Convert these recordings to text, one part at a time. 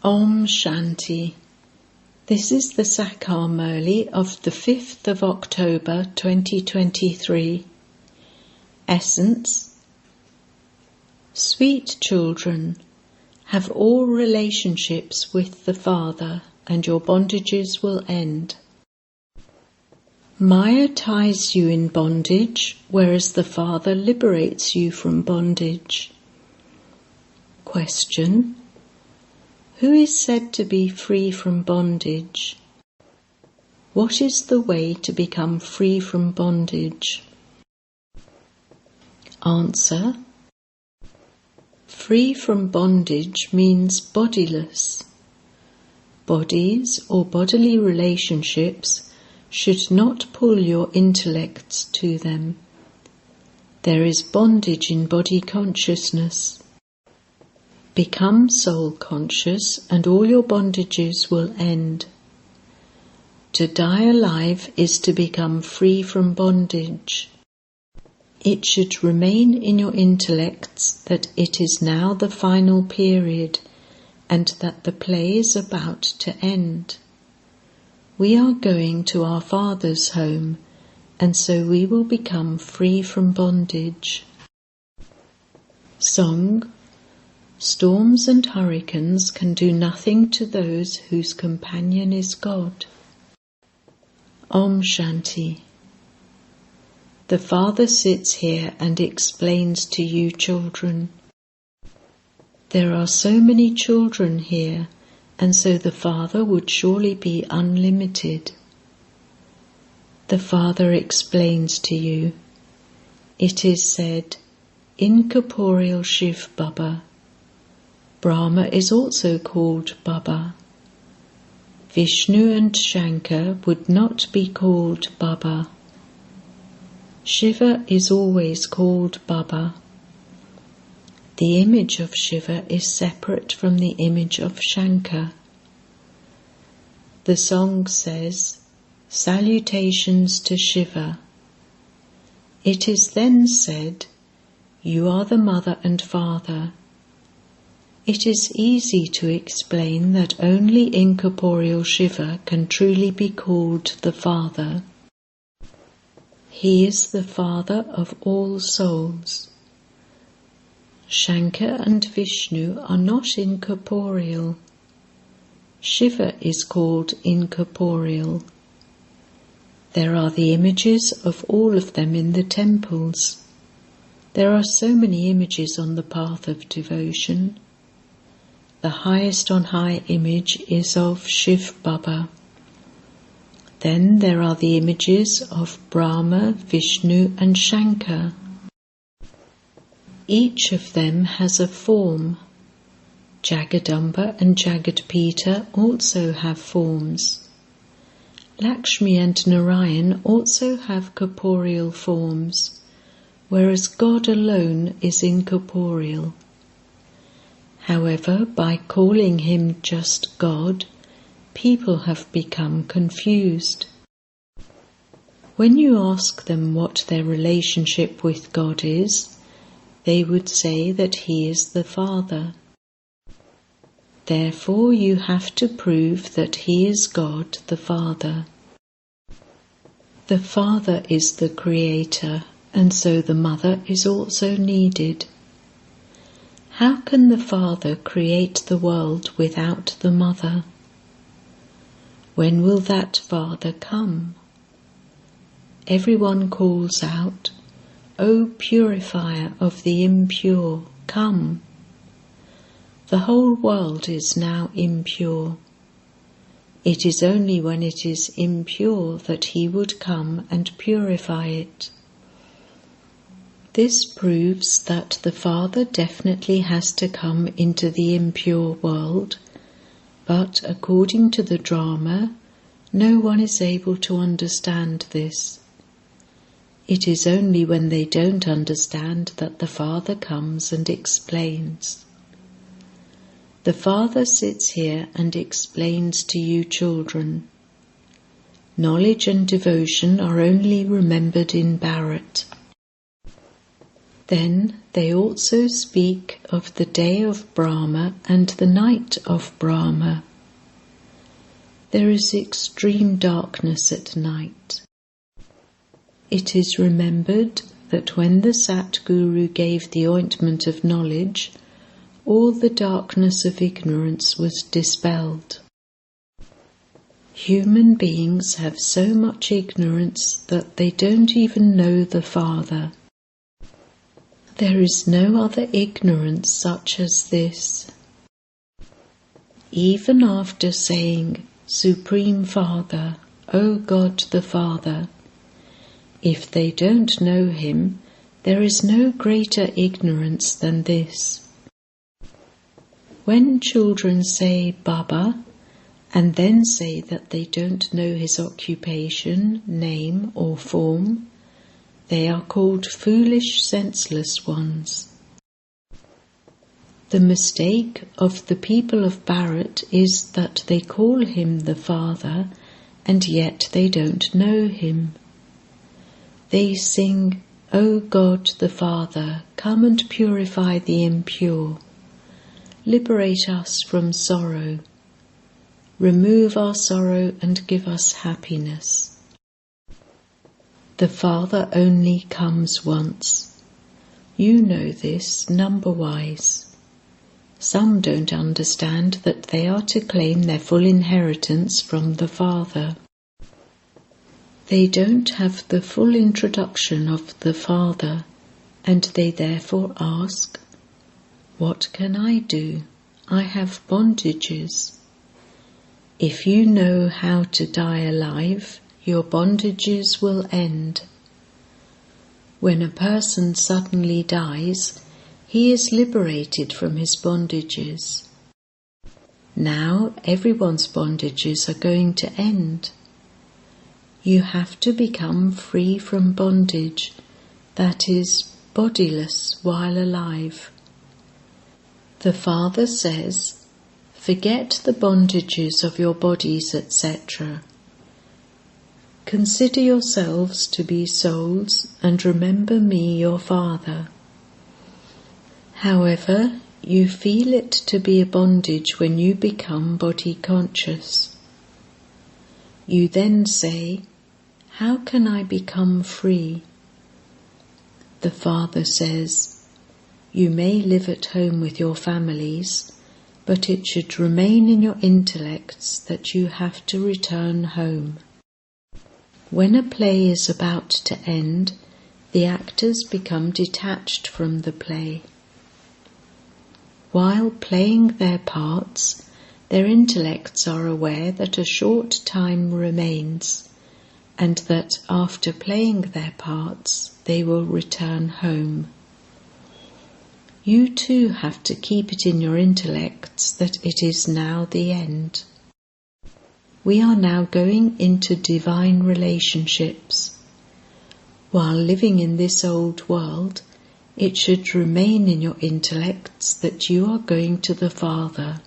Om Shanti. This is the Sakar Murli of the 5th of October 2023. Essence. Sweet children, have all relationships with the Father and your bondages will end. Maya ties you in bondage, whereas the Father liberates you from bondage. Question. Who is said to be free from bondage? What is the way to become free from bondage? Answer. Free from bondage means bodiless. Bodies or bodily relationships should not pull your intellects to them. There is bondage in body consciousness. Become soul conscious and all your bondages will end. To die alive is to become free from bondage. It should remain in your intellects that it is now the final period and that the play is about to end. We are going to our Father's home, and so we will become free from bondage. Song. Storms and hurricanes can do nothing to those whose companion is God. Om Shanti. The Father sits here and explains to you children. There are so many children here, and so the Father would surely be unlimited. The Father explains to you. It is said, incorporeal Shiv Baba. Brahma is also called Baba. Vishnu and Shankar would not be called Baba. Shiva is always called Baba. The image of Shiva is separate from the image of Shankar. The song says, Salutations to Shiva. It is then said, You are the mother and father. It is easy to explain that only incorporeal Shiva can truly be called the Father. He is the Father of all souls. Shankar and Vishnu are not incorporeal. Shiva is called incorporeal. There are the images of all of them in the temples. There are so many images on the path of devotion. The highest on high image is of Shiv Baba. Then there are the images of Brahma, Vishnu and Shankar. Each of them has a form. Jagadamba and Jagadpita also have forms. Lakshmi and Narayan also have corporeal forms, whereas God alone is incorporeal. However, by calling him just God, people have become confused. When you ask them what their relationship with God is, they would say that he is the Father. Therefore, you have to prove that he is God the Father. The Father is the Creator, and so the Mother is also needed. How can the Father create the world without the Mother? When will that Father come? Everyone calls out, O purifier of the impure, come. The whole world is now impure. It is only when it is impure that he would come and purify it. This proves that the Father definitely has to come into the impure world, but according to the drama, no one is able to understand this. It is only when they don't understand that the Father comes and explains. The Father sits here and explains to you children. Knowledge and devotion are only remembered in Bharat. Then They also speak of the day of Brahma and the night of Brahma. There is extreme darkness at night. It is remembered that when the Satguru gave the ointment of knowledge, all the darkness of ignorance was dispelled. Human beings have so much ignorance that they don't even know the Father. There is no other ignorance such as this. Even after saying, Supreme Father, O God the Father, if they don't know Him, there is no greater ignorance than this. When children say Baba, and then say that they don't know his occupation, name or form, they are called foolish, senseless ones. The mistake of the people of Bharat is that they call him the Father, and yet they don't know him. They sing, O God the Father, come and purify the impure. Liberate us from sorrow. Remove our sorrow and give us happiness. The Father only comes once. You know this number-wise. Some don't understand that they are to claim their full inheritance from the Father. They don't have the full introduction of the Father, and they therefore ask, What can I do? I have bondages. If you know how to die alive, your bondages will end. When a person suddenly dies, he is liberated from his bondages. Now everyone's bondages are going to end. You have to become free from bondage, that is, bodiless while alive. The Father says, Forget the bondages of your bodies, etc. Consider yourselves to be souls and remember me, your Father. However, you feel it to be a bondage when you become body conscious. You then say, How can I become free? The Father says, You may live at home with your families, but it should remain in your intellects that you have to return home. When a play is about to end, the actors become detached from the play. While playing their parts, their intellects are aware that a short time remains, and that after playing their parts, they will return home. You too have to keep it in your intellects that it is now the end. We are now going into divine relationships. While living in this old world, it should remain in your intellects that you are going to the Father.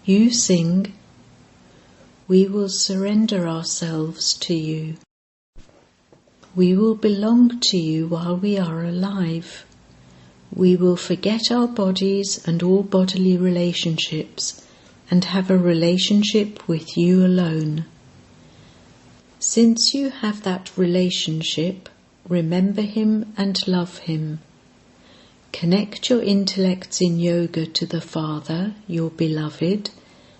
You sing, We will surrender ourselves to you. We will belong to you while we are alive. We will forget our bodies and all bodily relationships and have a relationship with you alone. Since you have that relationship, remember him and love him. Connect your intellects in yoga to the Father, your beloved,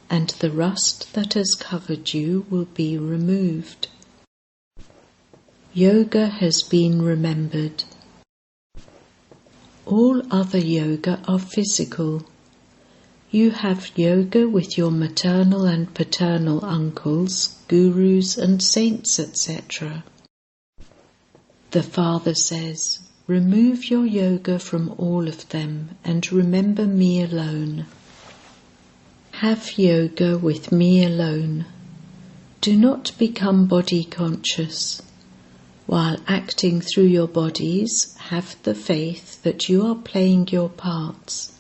and the rust that has covered you will be removed. Yoga has been remembered. All other yoga are physical. You have yoga with your maternal and paternal uncles, gurus and saints, etc. The Father says, Remove your yoga from all of them and remember me alone. Have yoga with me alone. Do not become body conscious. While acting through your bodies, have the faith that you are playing your parts.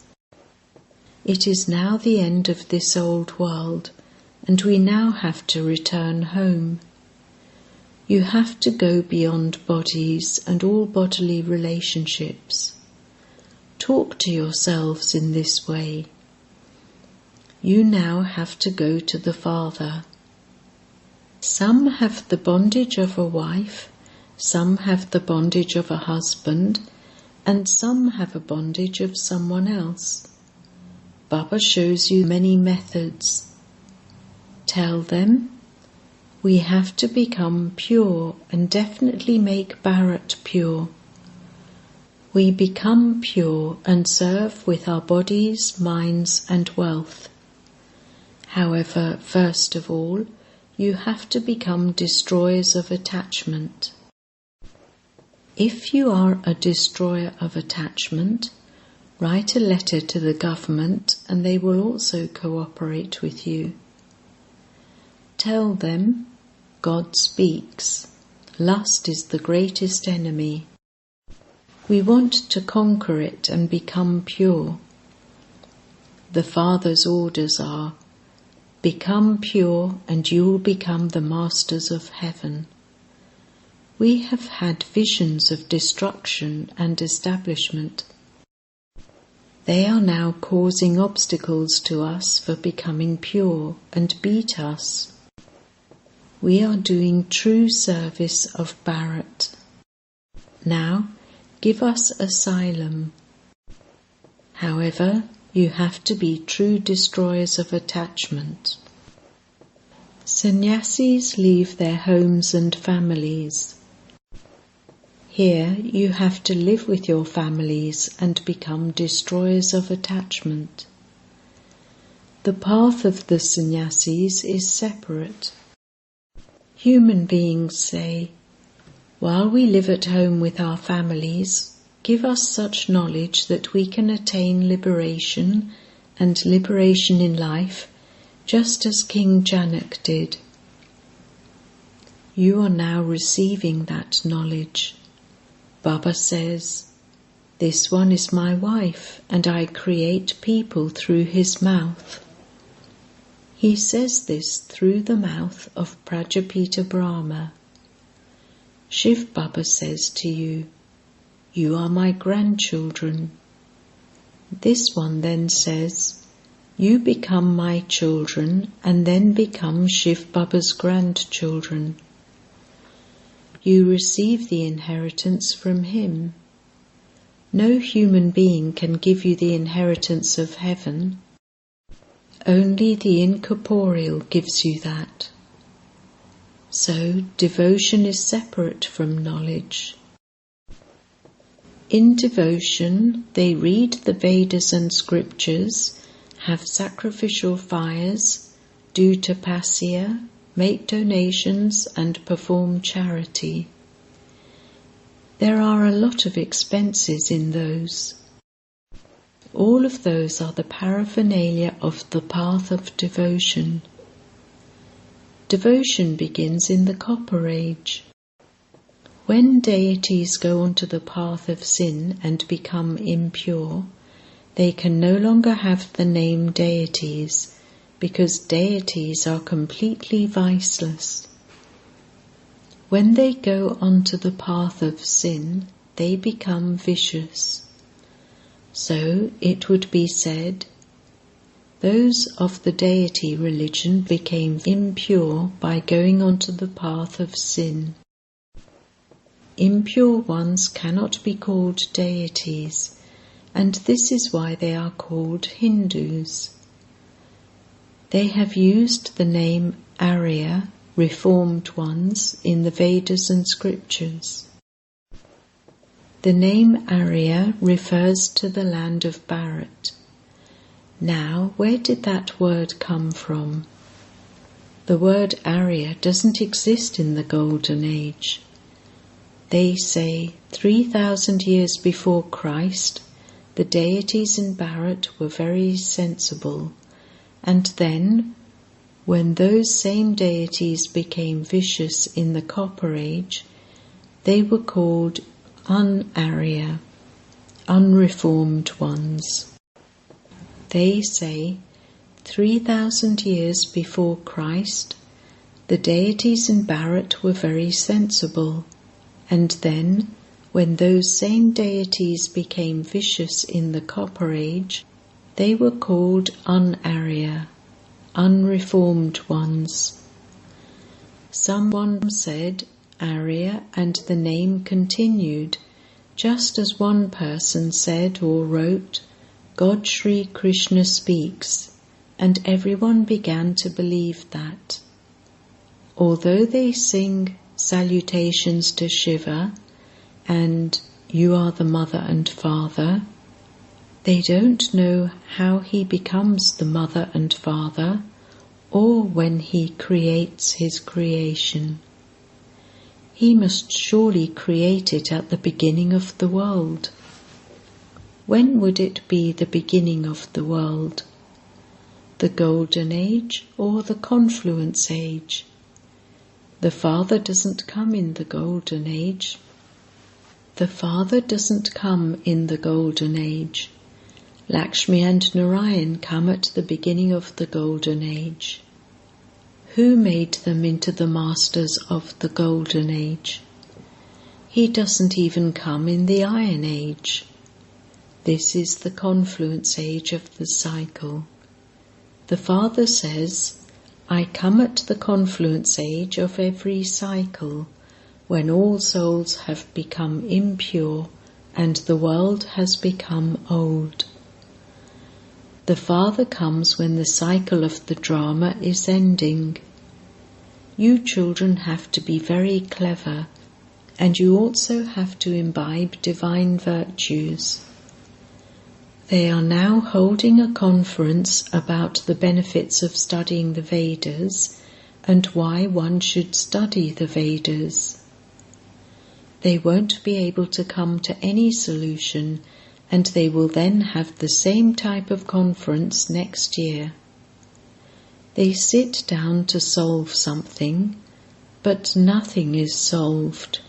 It is now the end of this old world, and we now have to return home. You have to go beyond bodies and all bodily relationships. Talk to yourselves in this way. You now have to go to the Father. Some have the bondage of a wife, some have the bondage of a husband, and some have a bondage of someone else. Baba shows you many methods. Tell them, we have to become pure and definitely make Bharat pure. We become pure and serve with our bodies, minds and wealth. However, first of all, you have to become destroyers of attachment. If you are a destroyer of attachment, write a letter to the government and they will also cooperate with you. Tell them, God speaks. Lust is the greatest enemy. We want to conquer it and become pure. The Father's orders are, become pure and you will become the masters of heaven. We have had visions of destruction and establishment. They are now causing obstacles to us for becoming pure and beat us. We are doing true service of Bharat. Now, give us asylum. However, you have to be true destroyers of attachment. Sannyasis leave their homes and families. Here you have to live with your families and become destroyers of attachment. The path of the sannyasis is separate. Human beings say, while we live at home with our families, give us such knowledge that we can attain liberation and liberation in life, just as King Janak did. You are now receiving that knowledge. Baba says, this one is my wife and I create people through his mouth. He says this through the mouth of Prajapita Brahma. Shiv Baba says to you, you are my grandchildren. This one then says, you become my children and then become Shiv Baba's grandchildren. You receive the inheritance from him. No human being can give you the inheritance of heaven. Only the incorporeal gives you that. So, devotion is separate from knowledge. In devotion, they read the Vedas and scriptures, have sacrificial fires, do tapasya, make donations and perform charity. There are a lot of expenses in those. All of those are the paraphernalia of the path of devotion. Devotion begins in the Copper Age. When deities go onto the path of sin and become impure, they can no longer have the name deities, because deities are completely viceless. When they go onto the path of sin, they become vicious. So it would be said, those of the deity religion became impure by going onto the path of sin. Impure ones cannot be called deities, and this is why they are called Hindus. They have used the name Arya, reformed ones, in the Vedas and scriptures. The name Arya refers to the land of Bharat. Now, where did that word come from? The word Arya doesn't exist in the Golden Age. They say 3,000 years before Christ, the deities in Bharat were very sensible, and then, when those same deities became vicious in the Copper Age, they were called un-Arya, unreformed ones. They say 3,000 years before Christ, the deities in Bharat were very sensible, and then, When those same deities became vicious in the Copper Age, they were called un-Arya, unreformed ones. Someone said Arya, and the name continued, just as one person said or wrote, God Sri Krishna speaks, and everyone began to believe that. Although they sing salutations to Shiva and you are the mother and father, they don't know how he becomes the mother and father or when he creates his creation. He must surely create it at the beginning of the world. When would it be the beginning of the world? The Golden Age or the Confluence Age? The Father doesn't come in the Golden Age. The Father doesn't come in the Golden Age. Lakshmi and Narayan come at the beginning of the Golden Age. Who made them into the masters of the Golden Age? He doesn't even come in the Iron Age. This is the Confluence Age of the cycle. The Father says, I come at the confluence age of every cycle, when all souls have become impure and the world has become old. The Father comes when the cycle of the drama is ending. You children have to be very clever, and you also have to imbibe divine virtues. They are now holding a conference about the benefits of studying the Vedas and why one should study the Vedas. They won't be able to come to any solution, and they will then have the same type of conference next year. They sit down to solve something, but nothing is solved.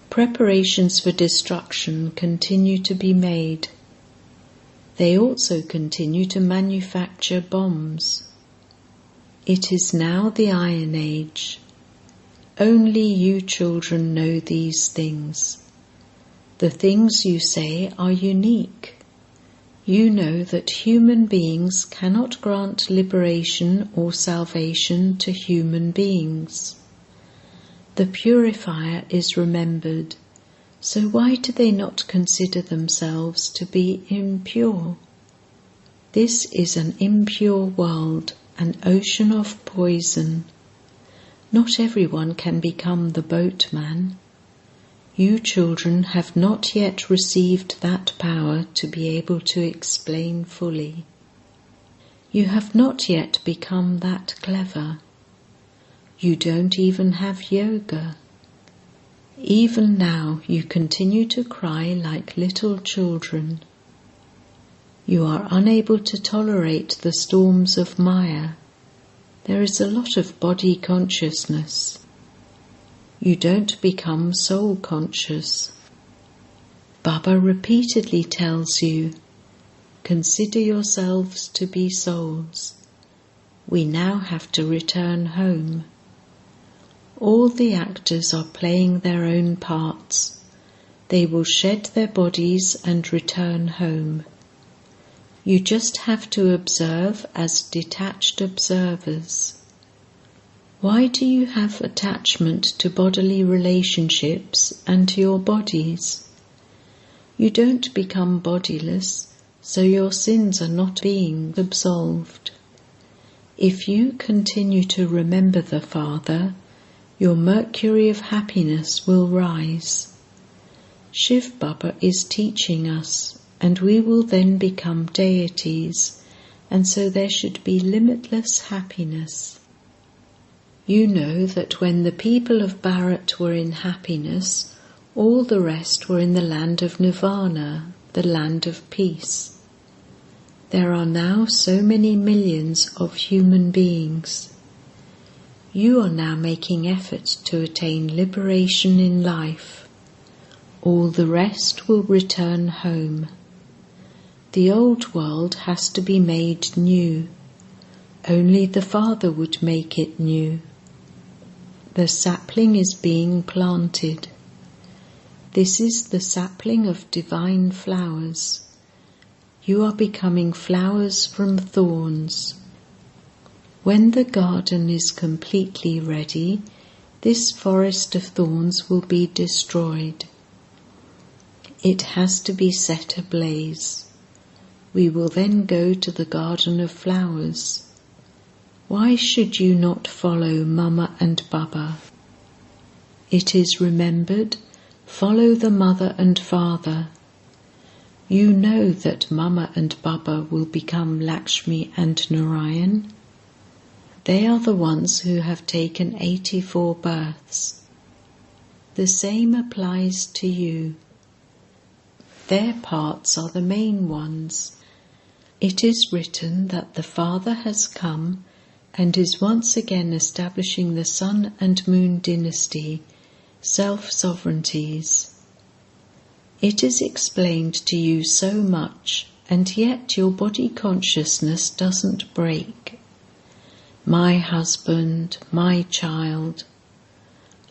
Preparations for destruction continue to be made. They also continue to manufacture bombs. It is now the Iron Age. Only you children know these things. The things you say are unique. You know that human beings cannot grant liberation or salvation to human beings. The purifier is remembered. So why do they not consider themselves to be impure? This is an impure world, an ocean of poison. Not everyone can become the boatman. You children have not yet received that power to be able to explain fully. You have not yet become that clever. You don't even have yoga. Even now you continue to cry like little children. You are unable to tolerate the storms of Maya. There is a lot of body consciousness. You don't become soul conscious. Baba repeatedly tells you, consider yourselves to be souls. We now have to return home. All the actors are playing their own parts. They will shed their bodies and return home. You just have to observe as detached observers. Why do you have attachment to bodily relationships and to your bodies? You don't become bodiless, so your sins are not being absolved. If you continue to remember the Father, your mercury of happiness will rise. Shiv Baba is teaching us, and we will then become deities, and so there should be limitless happiness. You know that when the people of Bharat were in happiness, all the rest were in the land of Nirvana, the land of peace. There are now so many millions of human beings. You are now making effort to attain liberation in life. All the rest will return home. The old world has to be made new. Only the Father would make it new. The sapling is being planted. This is the sapling of divine flowers. You are becoming flowers from thorns. When the garden is completely ready, this forest of thorns will be destroyed. It has to be set ablaze. We will then go to the garden of flowers. Why should you not follow Mama and Baba? It is remembered, follow the mother and father. You know that Mama and Baba will become Lakshmi and Narayan. They are the ones who have taken 84 births. The same applies to you. Their parts are the main ones. It is written that the Father has come and is once again establishing the Sun and Moon dynasty, self-sovereignties. It is explained to you so much, and yet your body consciousness doesn't break. My husband, my child.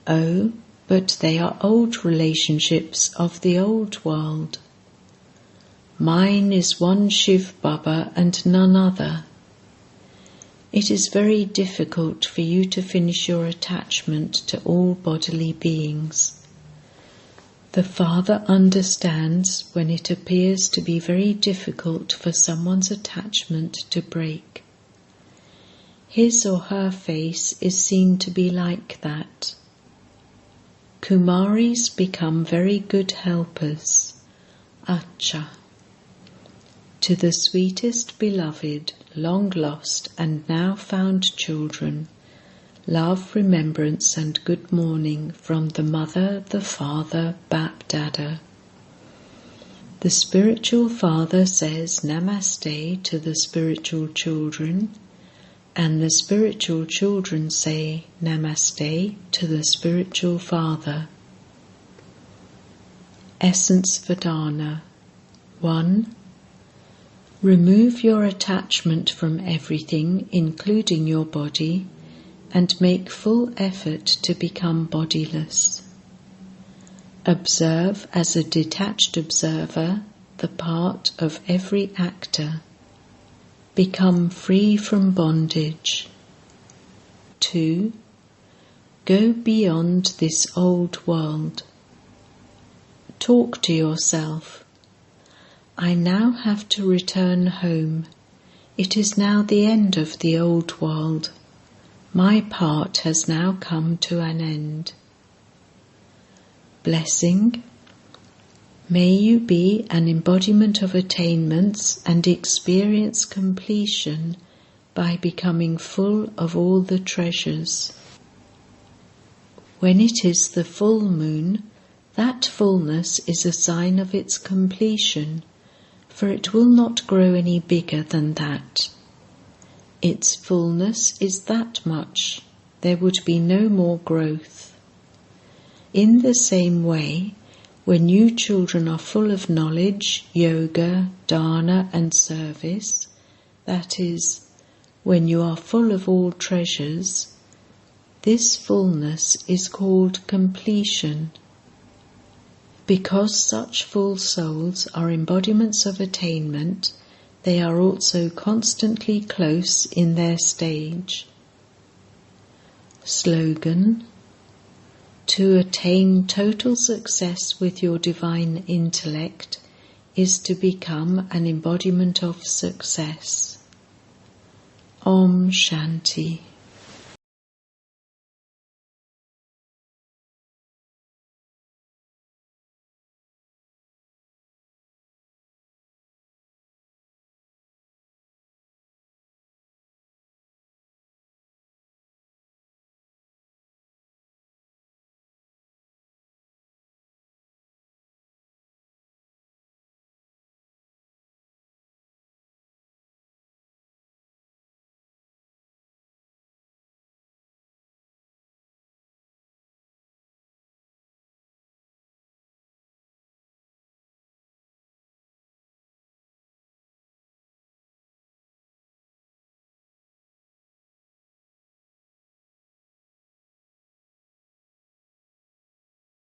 Oh, but they are old relationships of the old world. Mine is one Shiv Baba and none other. It is very difficult for you to finish your attachment to all bodily beings. The Father understands when it appears to be very difficult for someone's attachment to break. His or her face is seen to be like that. Kumaris become very good helpers. Acha. To the sweetest beloved, long lost and now found children, love, remembrance and good morning from the Mother, the Father, Bap Dada. The spiritual father says Namaste to the spiritual children, and the spiritual children say Namaste to the spiritual father. Essence Vedana 1. Remove your attachment from everything, including your body, and make full effort to become bodiless. Observe as a detached observer the part of every actor. Become free from bondage. 2. Go beyond this old world. Talk to yourself. I now have to return home. It is now the end of the old world. My part has now come to an end. Blessing. May you be an embodiment of attainments and experience completion by becoming full of all the treasures. When it is the full moon, that fullness is a sign of its completion, for it will not grow any bigger than that. Its fullness is that much. There would be no more growth. In the same way, when you children are full of knowledge, yoga, dana and service, that is, when you are full of all treasures, this fullness is called completion. Because such full souls are embodiments of attainment, they are also constantly close in their stage. Slogan: to attain total success with your divine intellect is to become an embodiment of success. Om Shanti.